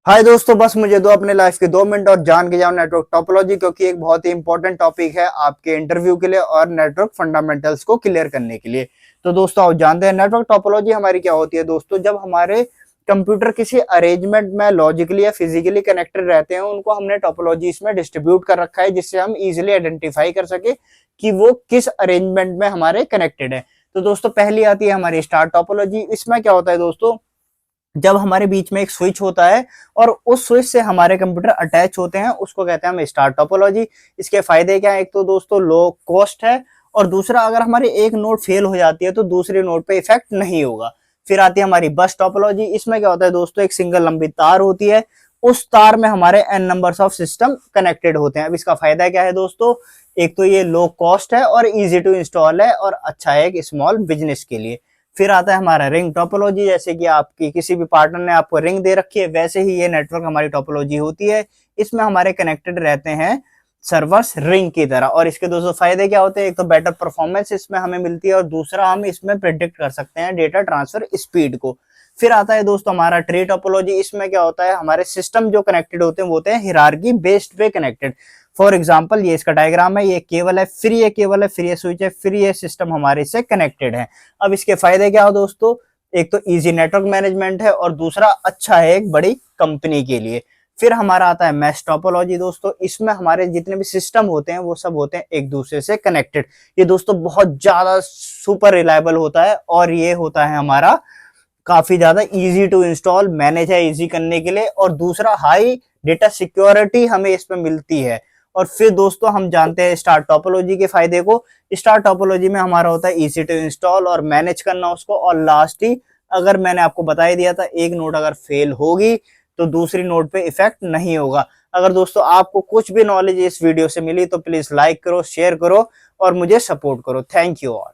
हाय दोस्तों, बस मुझे दो अपने लाइफ के 2 मिनट और जान के जाओ नेटवर्क टोपोलॉजी, क्योंकि एक बहुत ही इंपॉर्टेंट टॉपिक है आपके इंटरव्यू के लिए और नेटवर्क फंडामेंटल्स को क्लियर करने के लिए। तो दोस्तों आप जानते हैं नेटवर्क टोपोलॉजी हमारी क्या होती है। दोस्तों जब हमारे कंप्यूटर किसी अरेंजमेंट में लॉजिकली या फिजिकली कनेक्टेड रहते हैं, उनको हमने टोपोलॉजीज में डिस्ट्रीब्यूट कर रखा है, जिससे हम इजिली आइडेंटिफाई कर सके कि वो किस अरेंजमेंट में हमारे कनेक्टेड है। तो दोस्तों पहली आती है हमारी स्टार टोपोलॉजी। इसमें क्या होता है दोस्तों, जब हमारे बीच में एक स्विच होता है और उस स्विच से हमारे कंप्यूटर अटैच होते हैं, उसको कहते हैं हम स्टार टोपोलॉजी। इसके फायदे क्या है, एक तो दोस्तों लो कॉस्ट है, और दूसरा अगर हमारी एक नोड फेल हो जाती है तो दूसरे नोड पे इफेक्ट नहीं होगा। फिर आती है हमारी बस टोपोलॉजी। इसमें क्या होता है दोस्तों, एक सिंगल लंबी तार होती है, उस तार में हमारे N numbers of system connected होते हैं। अब इसका फायदा क्या है दोस्तों, एक तो ये लो कॉस्ट है और इजी टू इंस्टॉल है और अच्छा है एक स्मॉल बिजनेस के लिए। फिर आता है हमारा रिंग टोपोलॉजी। जैसे कि आपकी किसी भी पार्टनर ने आपको रिंग दे रखी है, वैसे ही ये नेटवर्क हमारी टोपोलॉजी होती है। इसमें हमारे कनेक्टेड रहते हैं सर्वर्स रिंग की तरह। और इसके दोस्तों फायदे क्या होते हैं, एक तो बेटर परफॉर्मेंस इसमें हमें मिलती है और दूसरा हम इसमें प्रिडिक्ट कर सकते हैं डेटा ट्रांसफर स्पीड को। फिर आता है दोस्तों हमारा ट्री टोपोलॉजी। इसमें क्या होता है, हमारे सिस्टम जो कनेक्टेड होते हैं वो होते हैं हिरार्की बेस्ड पे कनेक्टेड। फॉर एग्जाम्पल ये इसका डायग्राम है, ये केबल है, फिर ये केबल है, फिर ये स्विच है, फिर ये सिस्टम हमारे से कनेक्टेड है। अब इसके फायदे क्या हो दोस्तों, एक तो इजी नेटवर्क मैनेजमेंट है और दूसरा अच्छा है एक बड़ी कंपनी के लिए। फिर हमारा आता है मैश टोपोलॉजी। दोस्तों इसमें हमारे जितने भी सिस्टम होते हैं वो सब होते हैं एक दूसरे से कनेक्टेड। ये दोस्तों बहुत ज्यादा सुपर रिलायबल होता है और ये होता है हमारा काफी ज्यादा इजी टू इंस्टॉल, मैनेज है इजी करने के लिए, और दूसरा हाई डेटा सिक्योरिटी हमें इसमें मिलती है। और फिर दोस्तों हम जानते हैं स्टार टोपोलॉजी के फायदे को। स्टार टोपोलॉजी में हमारा होता है इजी टू इंस्टॉल और मैनेज करना उसको, और लास्ट ही अगर मैंने आपको बता ही दिया था, एक नोड अगर फेल होगी तो दूसरी नोड पे इफेक्ट नहीं होगा। अगर दोस्तों आपको कुछ भी नॉलेज इस वीडियो से मिली तो प्लीज लाइक करो, शेयर करो और मुझे सपोर्ट करो। Thank you all.